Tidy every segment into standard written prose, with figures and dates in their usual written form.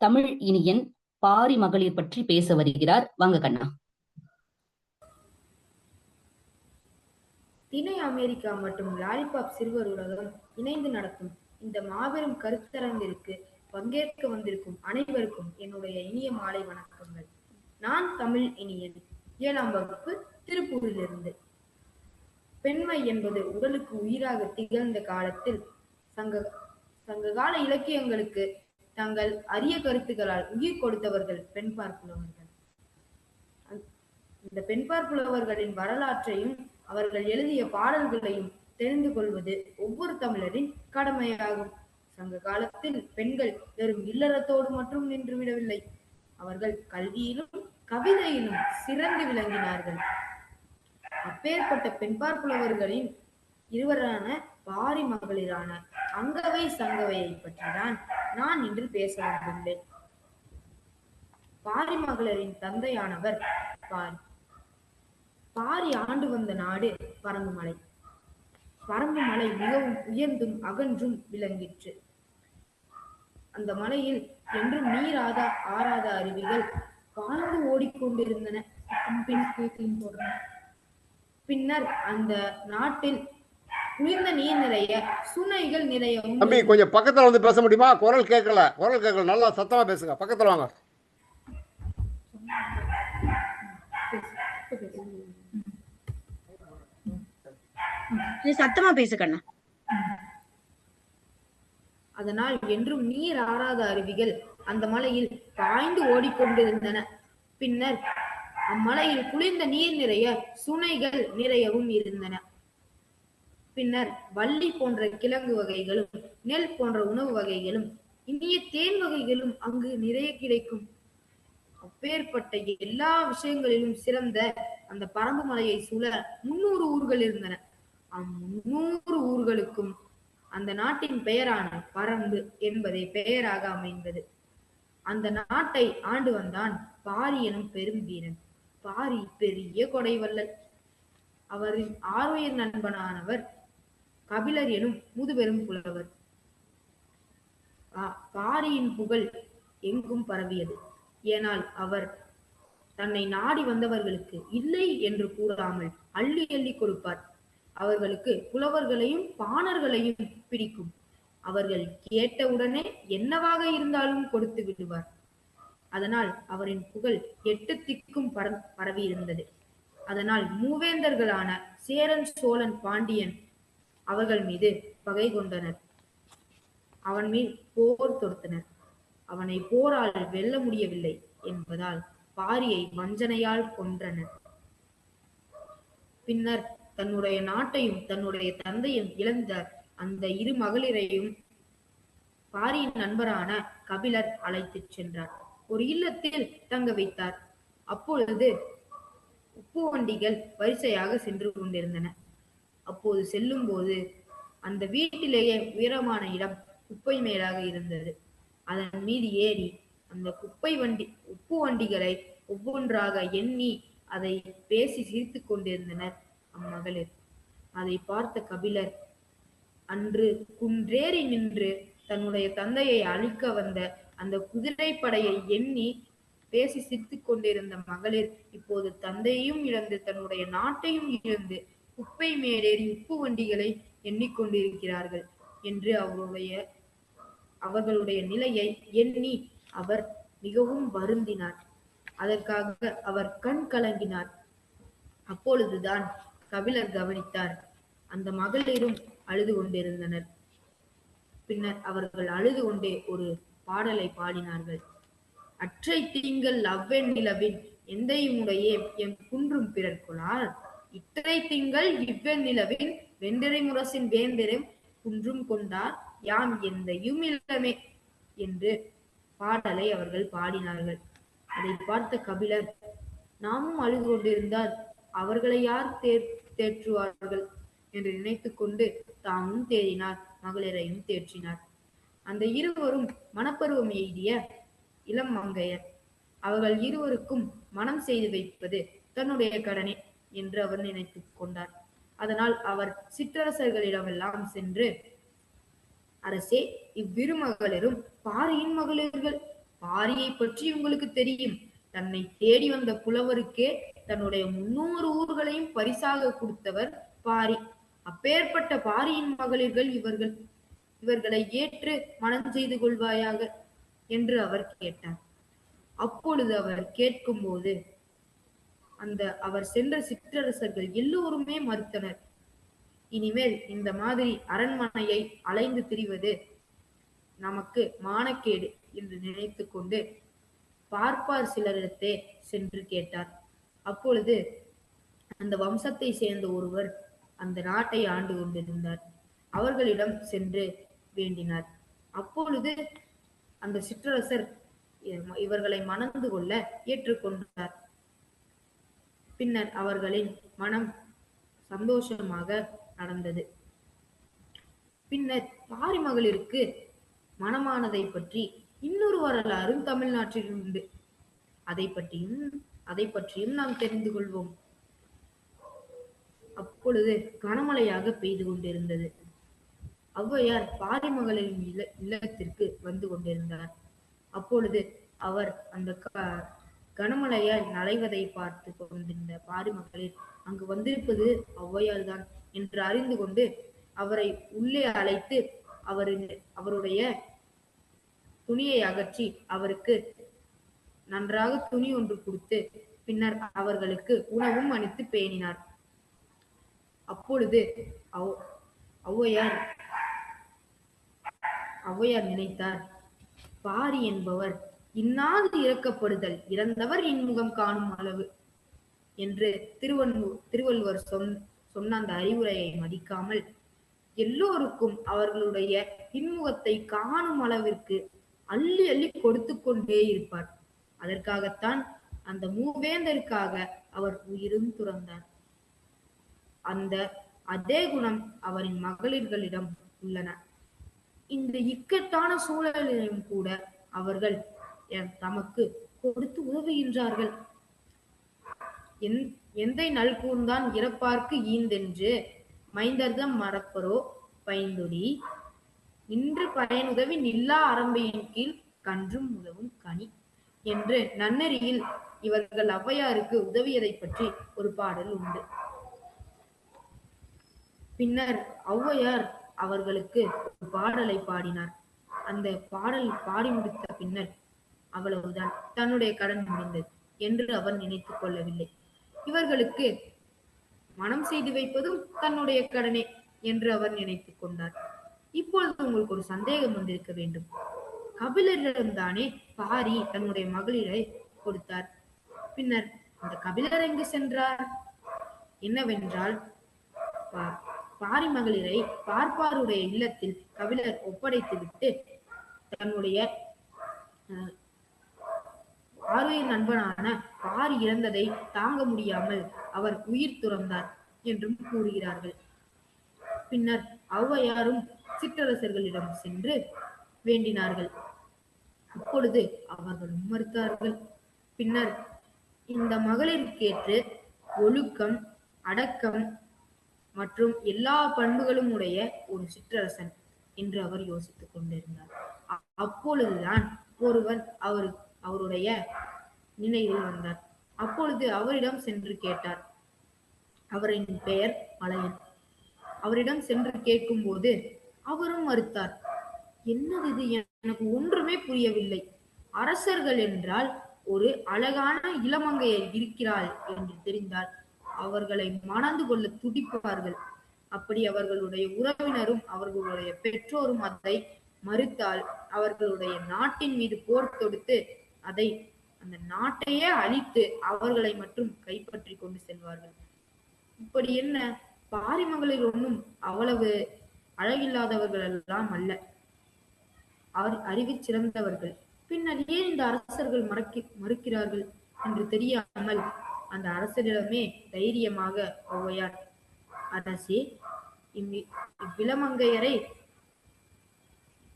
தமிழ் இனியன் பாரி மகளிர் பற்றி பேச வருகிறார். வாங்க கண்ணா. திணை அமெரிக்கா மற்றும் லாலிபாப் சிறுவர் உலகம் இணைந்து நடத்தும் இந்த மாபெரும் கருத்தரங்கிற்கு பங்கேற்க வந்திருக்கும் அனைவருக்கும் என்னுடைய இனிய மாலை வணக்கங்கள். நான் தமிழ் இனியன், 7ஆம் வகுப்பு, திருப்பூரிலிருந்து. பெண்மை என்பது உடலுக்கு உயிராக திகழ்ந்த காலத்தில் சங்ககால இலக்கியங்களுக்கு தங்கள் அரிய கருத்துக்களால் உயிர் கொடுத்தவர்கள் பெண்பாற் புலவர்கள். இந்த பெண்பாற் புலவர்களின் வரலாற்றையும் அவர்கள் எழுதிய பாடல்களையும் தெரிந்து கொள்வது ஒவ்வொரு தமிழரின் கடமையாகும். சங்க காலத்தில் பெண்கள் வெறும் இல்லறத்தோடு மட்டும் நின்று விடவில்லை. அவர்கள் கல்வியிலும் கவிதையிலும் சிறந்து விளங்கினார்கள். அப்பேற்பட்ட பெண்பாற் புலவர்களின் இருவரான பாரி மகளிரான அங்கவை சங்கவையை பற்றிதான் நான் இன்று பேச வந்துள்ளேன். பாரி மகளிரின் தந்தையானவர் பாரி. பாரி ஆண்டு வந்த நாடு பரம்புமலை. பரம்புமலை மிகவும் உயர்ந்தும் அகன்றும் விளங்கிற்று. அந்த மலையில் என்றும் நீராத ஆறாத அருவிகள் பாய்ந்து ஓடிக்கொண்டிருந்தன. பின்னர் அந்த நாட்டில் குளிர்ந்த நீர் நிறைய, சுனைகள் நிறையவும். தம்பி கொஞ்சம் பக்கத்துல வந்து பேச முடியுமா? குரல் கேட்கல, நல்லா சத்தமா பேசுங்க. பக்கத்துல வாங்க. சத்தமா பேசு கண்ணா. அதனால் என்றும் நீர் ஆறாத அருவிகள் அந்த மலையில் பாய்ந்து ஓடிக்கொண்டிருந்தன. பின்னர் அம்மலையில் குளிர்ந்த நீர் நிறைய, சுனைகள் நிறையவும் இருந்தன. பின்னர் வள்ளி போன்ற கிழங்கு வகைகளும், நெல் போன்ற உணவு வகைகளும், இனிய தேன் வகைகளும் அங்கு நிறைய கிடைக்கும். அப்பேற்பட்ட எல்லா விஷயங்களிலும் சிறந்த அந்த பரம்பு மலையை சூழ 300 ஊர்கள் இருந்தன. 300 ஊர்களுக்கும் அந்த நாட்டின் பெயரான பரம்பு என்பதே பெயராக அமைந்தது. அந்த நாட்டை ஆண்டு வந்தான் பாரி எனும் பெரும் வீரன். பாரி பெரிய கொடைவள்ளல். அவரின் ஆருயிர் நண்பனானவர் கபிலர் எனும் முதுபெரும் புலவர். பாரியின் புகழ் எங்கும் பரவியது. ஏனால் அவர் தன்னை நாடி வந்தவர்களுக்கு இல்லை என்று கூறாமல் அள்ளி அள்ளி கொடுப்பார். அவர்களுக்கு புலவர்களையும் பாணர்களையும் பிடிக்கும். அவர்கள் கேட்டவுடனே என்னவாக இருந்தாலும் கொடுத்து விடுவார். அதனால் அவரின் புகழ் 8 திக்கும் பரவியிருந்தது. அதனால் மூவேந்தர்களான சேரன், சோழன், பாண்டியன் அவர்கள் மீது பகை கொண்டனர். அவன் மீது போர் தொடுத்தனர். அவனை போரால் வெல்ல முடியவில்லை என்பதால் பாரியை வஞ்சனையால் கொன்றனர். பின்னர் தன்னுடைய நாட்டையும் தன்னுடைய தந்தையும் இழந்த அந்த 2 மகளிரையும் பாரியின் நண்பரான கபிலர் அழைத்துச் சென்றார். ஒரு இல்லத்தில் தங்க வைத்தார். அப்பொழுது உப்பு வண்டிகள் வரிசையாக சென்று கொண்டிருந்தன. அப்போது செல்லும் போது அந்த வீட்டிலேயே உயரமான இடம் குப்பை மேலாக இருந்தது. அதன் மீது ஏறி அந்த உப்பு வண்டிகளை ஒவ்வொன்றாக எண்ணி அதை பேசி சிரித்து கொண்டிருந்தனர் அம்மகளிர். அதை பார்த்த கபிலர் அன்று குன்றேறி நின்று தன்னுடைய தந்தையை அழிக்க வந்த அந்த குதிரைப்படையை எண்ணி பேசி சிரித்து கொண்டிருந்த மகளிர் இப்போது தந்தையையும் இழந்து தன்னுடைய நாட்டையும் இழந்து குப்பை மேலேறி உப்பு வண்டிகளை எண்ணிக்கொண்டிருக்கிறார்கள் என்று அவர்களுடைய நிலையை எண்ணி அவர் மிகவும் வருந்தினார். அதற்காக அவர் கண் கலங்கினார். அப்பொழுதுதான் கபிலர் கவனித்தார், அந்த மகளிரும் அழுது கொண்டிருந்தனர். பின்னர் அவர்கள் அழுது கொண்டே ஒரு பாடலை பாடினார்கள். அற்றை திங்கள் அவ்வெண் நிலவின் எந்தையுமுடைய எம் குன்றும் பிறர்கொளார், இற்றை திங்கள் இவ்வெண் நிலவின் வெண்டரை முரசின் வேந்தரும் குன்றும் கொண்டார் யாம் எந்தையும் இல்லமே என்று பாடலை அவர்கள் பாடினார்கள். அதை பார்த்த கபிலர், நாமும் அழுது கொண்டிருந்தால் அவர்களை யார் தேற்றுவார்கள் என்று நினைத்து கொண்டு தாமும் தேறினார், மகளிரையும் தேற்றினார். அந்த இருவரும் மனப்பருவம் எய்திய இளம் மங்கையர். அவர்கள் இருவருக்கும் மனம் செய்து வைப்பது தன்னுடைய கடனே என்று அவர் நினைத்துக் கொண்டார். அதனால் அவர் சிற்றரசர்களிடமெல்லாம் சென்று, அரசே, இவ்விரு மகளிரும் பாரியின் மகளிர்கள். பாரியை பற்றி உங்களுக்கு தெரியும். தன்னை தேடி வந்த புலவருக்கே தன்னுடைய 300 ஊர்களையும் பரிசாக கொடுத்தவர் பாரி. அப்பேற்பட்ட பாரியின் மகளிர்கள் இவர்களை ஏற்று மனம் செய்து கொள்வாயாக என்று அவர் கேட்டார். அப்பொழுது அவர் கேட்கும்போது அவர் சென்ற சிற்றரசர்கள் எல்லோருமே மறுத்தனர். இனிமேல் இந்த மாதிரி அரண்மனையை அலைந்து திரிவது நமக்கு மானக்கேடு என்று நினைத்து கொண்டு பார்ப்பார் சிலரிடத்தே சென்று கேட்டார். அப்பொழுது அந்த வம்சத்தை சேர்ந்த ஒருவர் அந்த நாட்டை ஆண்டு கொண்டிருந்தார். அவர்களிடம் சென்று வேண்டினார். அப்பொழுது அந்த சிற்றரசர் இவர்களை மணந்து கொள்ள ஏற்றுக்கொண்டார். பின்னர் அவர்களின் மனம் சந்தோஷமாக நடந்தது. பின்னர் பாரி மகளிருக்கு மனமானதை பற்றி இன்னொரு வரலாறும் தமிழ்நாட்டில் உண்டு. அதை பற்றியும் நாம் தெரிந்து கொள்வோம். அப்பொழுது கனமழையாக பெய்து கொண்டிருந்தது. ஔவையார் பாரி மகளின் இல்லத்திற்கு வந்து கொண்டிருந்தார். அப்பொழுது அவர் அந்த கனமழையால் நனைவதை பார்த்து கொண்டிருந்த பாரி மகளிர் அங்கு வந்திருப்பது ஔவையார் தான் என்று அறிந்து கொண்டு அவரை உள்ளே அழைத்து அவருடைய துணியை அகற்றி அவருக்கு நன்றாக துணி ஒன்று கொடுத்து பின்னர் அவர்களுக்கு உணவும் அளித்து பேணினார். அப்பொழுது ஔவையார் நினைத்தார், பாரி என்பவர் இன்னாது இறக்கப்படுதல் இறந்தவர் இன்முகம் காணும் அளவு என்று திருவள்ளுவர் சொன்ன அந்த அறிவுரையை மதிக்காமல் எல்லோருக்கும் அவர்களுடைய இன்முகத்தை காணும் அளவிற்கு அள்ளி அள்ளி கொடுத்து கொண்டே இருப்பார். அதற்காகத்தான் அந்த மூவேந்தருக்காக அவர் உயிரும் துறந்தார். அதே குணம் அவரின் மகளிர்களிடம் உள்ளன. இந்த இக்கட்டான சூழலிலும் கூட அவர்கள் தமக்கு கொடுத்து உதவுகின்றார்கள். எந்தை நல்கூர்ந்தான் இறப்பார்க்கு ஈந்தென்று மைந்தர்தம் மறப்பரோ பைந்தொடி நின்று பயனுதவி நில்லா அரம்பையின் கீழ் கன்றும் உதவும் கனி என்று நன்னெறியில் இவர்கள் ஔவையாருக்கு உதவியதை பற்றி ஒரு பாடல் உண்டு. பின்னர் ஔவையார் அவர்களுக்கு ஒரு பாடலை பாடினார். அந்த பாடல் பாடி முடித்த பின்னர் அவ்வளவுதான், தன்னுடைய கடன் முடிந்தது என்று அவர் நினைத்துக் கொள்ளவில்லை. இவர்களுக்கு மனம் செய்து வைப்பதும் தன்னுடைய கடனே என்று அவர் நினைத்துக் கொண்டார். இப்பொழுது உங்களுக்கு ஒரு சந்தேகம் வந்திருக்க வேண்டும். கபிலரிடம்தானே பாரி தன்னுடைய மகளிரை கொடுத்தார். பின்னர் அந்த கபிலர் எங்கு சென்றார்? என்னவென்றால், பாரி மகளிரை பார்ப்பாருடைய இல்லத்தில் கபிலர் ஒப்படைத்துவிட்டு தன்னுடைய ஆருயிர் நண்பனான பாரி இறந்ததை தாங்க முடியாமல் அவர் உயிர் துறந்தார் என்றும் கூறுகிறார்கள். பின்னர் ஔவையாரும் சிற்றரசர்களிடம் சென்று வேண்டினார்கள். அப்பொழுது அவர்களும் மறுத்தார்கள். பின்னர் இந்த மகளிருக்கேற்று ஒழுக்கம், அடக்கம் மற்றும் எல்லா பண்புகளும் உடைய ஒரு சிற்றரசன் என்று அவர் யோசித்துக் கொண்டிருந்தார். அப்பொழுதுதான் ஒருவன் அவருடைய நினைவில் வந்தார். அப்பொழுது அவரிடம் சென்று கேட்டார். அவரின் பெயர் மலையன். அவரிடம் சென்று கேட்கும் போது அவரும் மறுத்தார். என்னது இது? எனக்கு ஒன்றுமே புரியவில்லை. அரசர்கள் என்றால் ஒரு அழகான இளமங்கையர் இருக்கிறாள் என்று தெரிந்தால் அவர்களை மணந்து கொள்ள துடிப்பார்கள். அப்படி அவர்களுடைய உறவினரும் அவர்களுடைய பெற்றோரும் அதை மறுத்தால் அவர்களுடைய நாட்டின் மீது போர் தொடுத்து அந்த நாட்டையே அழித்து அவர்களை மட்டும் கைப்பற்றி கொண்டு செல்வார்கள். இப்படி என்ன, பாரி மகளிர் ஒன்றும் அவ்வளவு அழகில்லாதவர்கள் எல்லாம் அல்ல, அறிவு சிறந்தவர்கள். பின்னர் ஏன் இந்த அரசர்கள் மறுக்கிறார்கள் என்று தெரியாமல் அந்த அரசரிடமே தைரியமாக ஔவையார், அரசே,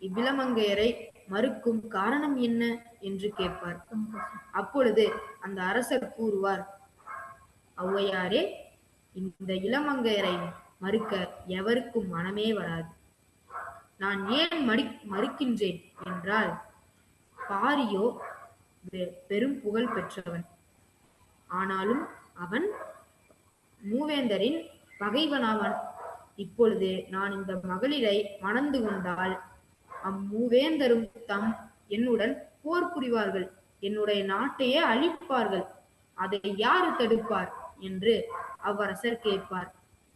இவ்விளமங்கையரை மறுக்கும் காரணம் என்ன என்று கேட்பார். அப்பொழுது அந்த அரசர் கூறுவார், ஔவையாரே, இந்த இளமங்கையரை மறுக்க எவருக்கும் மனமே வராது. நான் ஏன் மறுக்கின்றேன் என்றால், பாரியோ பெரும் புகழ் பெற்றவன். ஆனாலும் அவன் மூவேந்தரின் பகைவனாவான். இப்பொழுது நான் இந்த மகளிரை மணந்து கொண்டால் அம்மூவேந்தரும் என்னுடன் போர் புரிவார்கள், என்னுடைய நாட்டையே அழிப்பார்கள். அதை யாரு தடுப்பார் என்று அவ்வரசர் கேட்பார்.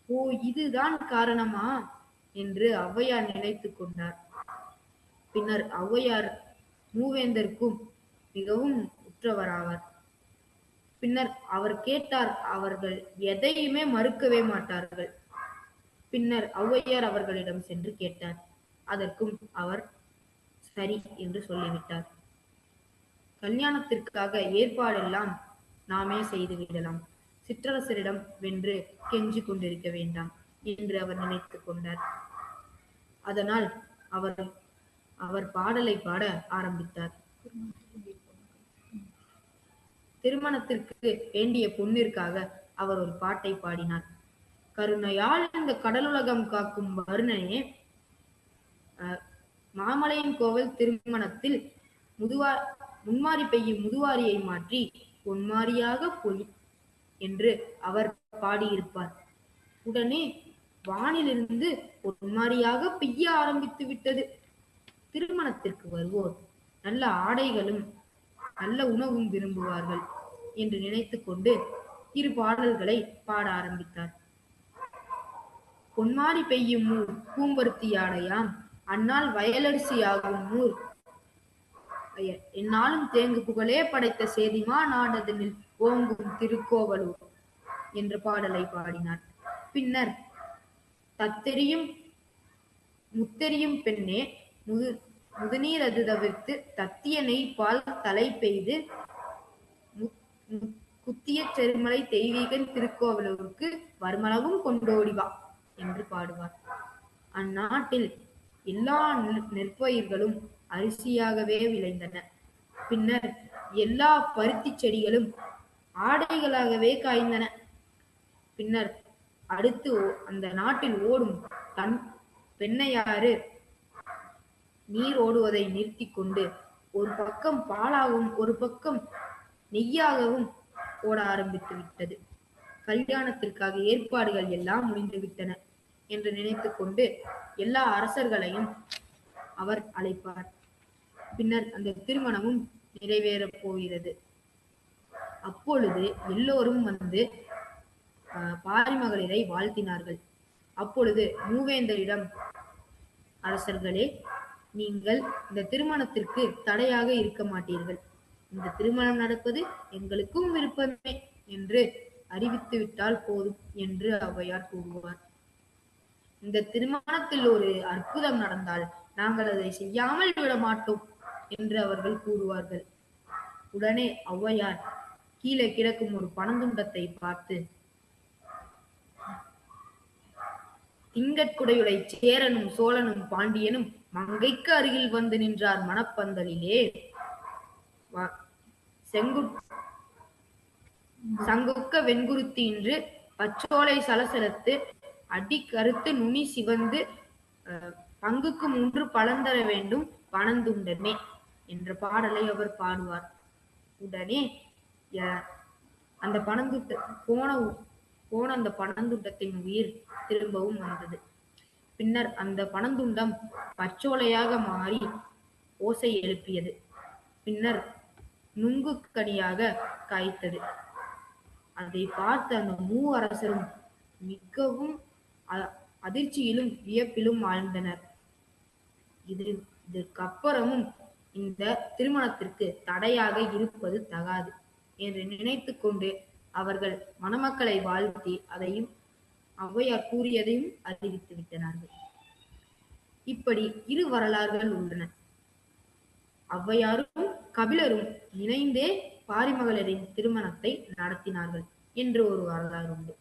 ஓ, இதுதான் காரணமா என்று ஔவையார் நினைத்து கொண்டார். பின்னர் ஔவையார் மூவேந்தருக்கும் மிகவும் உற்றவராவார். பின்னர் அவர் கேட்டார், அவர்கள் எதையுமே மறுக்கவே மாட்டார்கள். பின்னர் ஔவையார் அவர்களிடம் சென்று கேட்டார். அதற்கும் அவர் சரி என்று சொல்லிவிட்டார். கல்யாணத்திற்காக ஏற்பாடெல்லாம் நாமே செய்து விடலாம், சிற்றரசரிடம் வென்று கெஞ்சி கொண்டிருக்க வேண்டாம் என்று அவர் நினைத்துக் கொண்டார். அதனால் அவர் பாடலை பாட ஆரம்பித்தார். திருமணத்திற்கு வேண்டிய பொன்னிற்காக அவர் ஒரு பாட்டை பாடினார். கருணையால் இந்த கடலுலகம் காக்கும் வருணனே, மாமலையின் கோவில் திருமணத்தில் முன்மாறி பெய்யும் முதுவாரியை மாற்றி பொன்மாரியாக பொய் என்று அவர் பாடியிருப்பார். உடனே வானிலிருந்து பொன்மாரியாக பெய்ய ஆரம்பித்து விட்டது. திருமணத்திற்கு வருவோர் நல்ல ஆடைகளும் நல்ல உணவும் விரும்புவார்கள் என்று நினைத்துக் கொண்டு இரு பாடல்களை பாட ஆரம்பித்தார். பொன்மாரி பெய்யும் ஊர் பூம்பருத்தி ஆடையாம், அந்நாள் வயலரிசி ஆகும் ஊர் என்னாலும் தேங்கு புகழே படைத்த சேதிமா நாடதனில் ஓங்கும் திருக்கோவலூர் என்ற பாடலை பாடினார். பின்னர் தத்தெரியும் முத்தெரியும் பெண்ணே முதுநீர் அது தவிர்த்து தத்திய நெய் பால் தலை பெய்து குத்திய செருமலை தெய்வீகன் திருக்கோவலூருக்கு வருமளவும் கொண்டோடிவா என்று பாடுவார். அந்நாட்டில் எல்லா நெற்பயிர்களும் அரிசியாகவே விளைந்தன. பின்னர் எல்லா பருத்தி செடிகளும் ஆடைகளாகவே காய்ந்தன. பின்னர் அடுத்து அந்த நாட்டில் ஓடும் பெண்ணையாறு நீர் ஓடுவதை நிறுத்தி கொண்டு ஒரு பக்கம் பாலாகவும் ஒரு பக்கம் நெய்யாகவும் ஓட ஆரம்பித்து விட்டது. கல்யாணத்திற்காக ஏற்பாடுகள் எல்லாம் முடிந்து விட்டன என்று நினைத்து கொண்டு எல்லா அரசர்களையும் அவர் அழைப்பார். பின்னர் அந்த திருமணமும் நிறைவேறப் போகிறது. அப்பொழுது எல்லோரும் வந்து பாரிமகளிரை வாழ்த்தினார்கள். அப்பொழுது மூவேந்தரிடம், அரசர்களே, நீங்கள் இந்த திருமணத்திற்கு தடையாக இருக்க மாட்டீர்கள். இந்த திருமணம் நடப்பது எங்களுக்கும் விருப்பமே என்று அறிவித்து விட்டால் போதும் என்று ஔவையார் கூறுவார். இந்த திருமணத்தில் ஒரு அற்புதம் நடந்தால் நாங்கள் அதை செய்யாமல் விட மாட்டோம் என்று அவர்கள் கூறுவார்கள். உடனே ஔவையார் கீழே கிடக்கும் ஒரு பனந்துண்டத்தை பார்த்து, திங்கட்குடையுடை சேரனும் சோழனும் பாண்டியனும் மங்கைக்கு அருகில் வந்து நின்றார் மணப்பந்தலிலே, சங்குக்க வெண்குருத்தி இன்று பச்சோலை சலசலத்து அடி கருத்து நுனி சிவந்து பங்குக்கு 3 பழந்தர வேண்டும் பனந்துண்டமே என்ற பாடலை அவர் பாடுவார். உடனே அந்த போன அந்த பனந்துண்டத்தின் உயிர் திரும்பவும் வந்தது. பின்னர் அந்த பனந்துண்டம் பச்சோலையாக மாறி ஓசை எழுப்பியது. பின்னர் நுங்கு கனியாக காய்த்தது. அதை பார்த்து அந்த மூவரசரும் மிகவும் அதிர்ச்சியிலும் வியப்பிலும் ஆழ்ந்தனர். இதற்கப்புறமும் இந்த திருமணத்திற்கு தடையாக இருப்பது தகாது என்று நினைத்து கொண்டு அவர்கள் மணமக்களை வாழ்த்தி அதையும் ஔவையார் கூறியதையும் அறிவித்து விட்டனார்கள். இப்படி இரு வரலாறுகள் உள்ளன. ஔவையாரும் கபிலரும் இணைந்தே பாரிமகளிரின் திருமணத்தை நடத்தினார்கள் என்று ஒரு வரலாறு உண்டு.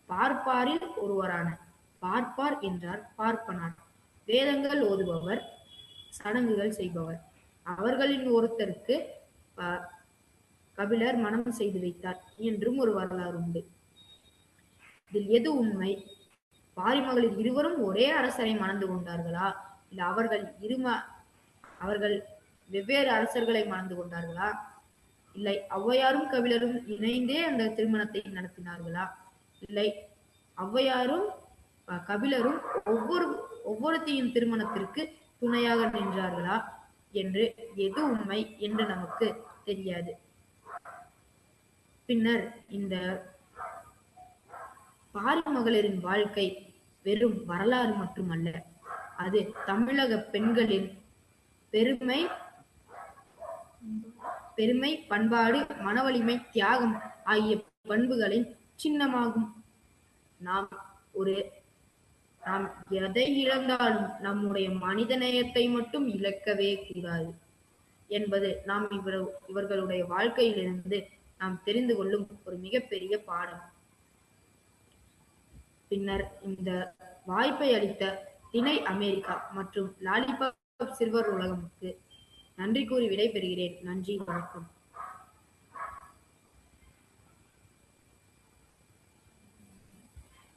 பார்ப்பாரில் ஒருவரான பார்ப்பார் என்றார் பார்ப்பனார், வேதங்கள் ஓதுபவர், சடங்குகள் செய்பவர். அவர்களின் ஒருத்தருக்கு கபிலர் மனம் செய்து வைத்தார் என்றும் ஒரு வரலாறு உண்டு. இதில் எது உண்மை? பாரிமகளிர் இருவரும் ஒரே அரசரை மணந்து கொண்டார்களா? இல்ல அவர்கள் வெவ்வேறு அரசர்களை மணந்து கொண்டார்களா? இல்லை ஔவையாரும் கபிலரும் இணைந்தே அந்த திருமணத்தை நடத்தினார்களா? இல்லை ஔவையாரும் கபிலரும் ஒவ்வொருத்தையும் திருமணத்திற்கு துணையாக நின்றார்களா என்று எது உண்மை என்று நமக்கு தெரியாது. பின்னர் இந்த பாரி மகளிரின் வாழ்க்கை வெறும் வரலாறு மட்டுமல்ல, அது தமிழக பெண்களின் பெருமை, பண்பாடு, மனவலிமை, தியாகம் ஆகிய பண்புகளின் சின்னமாகும். நாம் எதை இழந்தாலும் நம்முடைய மனித நேயத்தை மட்டும் இழக்கவே கூடாது என்பது நாம் இவர்களுடைய வாழ்க்கையிலிருந்து நாம் தெரிந்து கொள்ளும் ஒரு மிகப்பெரிய பாடம். பின்னர் இந்த வாய்ப்பை அளித்த திணை அமெரிக்கா மற்றும் லாலிபாப் சிறுவர் உலகமுக்கு நன்றி கூறி விடைபெறுகிறேன். நன்றி, வணக்கம்.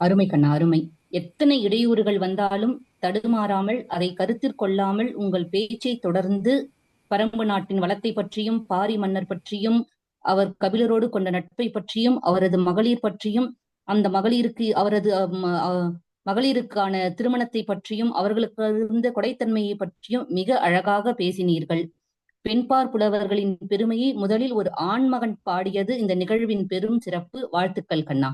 அருமை கண்ணா, அருமை. எத்தனை இடையூறுகள் வந்தாலும் தடுமாறாமல், அதை கருத்தில் கொள்ளாமல் உங்கள் பேச்சை தொடர்ந்து பரம்பு நாட்டின் வளத்தை பற்றியும், பாரி மன்னர் பற்றியும், அவர் கபிலரோடு கொண்ட நட்பை பற்றியும், அவரது மகளிர் பற்றியும், அந்த மகளிருக்கான திருமணத்தை பற்றியும், அவர்களுக்கு இருந்த கொடைத்தன்மையை பற்றியும் மிக அழகாக பேசினீர்கள். பெண்பார் புலவர்களின் பெருமையை முதலில் ஒரு ஆண்மகன் பாடியது இந்த நிகழ்வின் பெரும் சிறப்பு. வாழ்த்துக்கள் கண்ணா.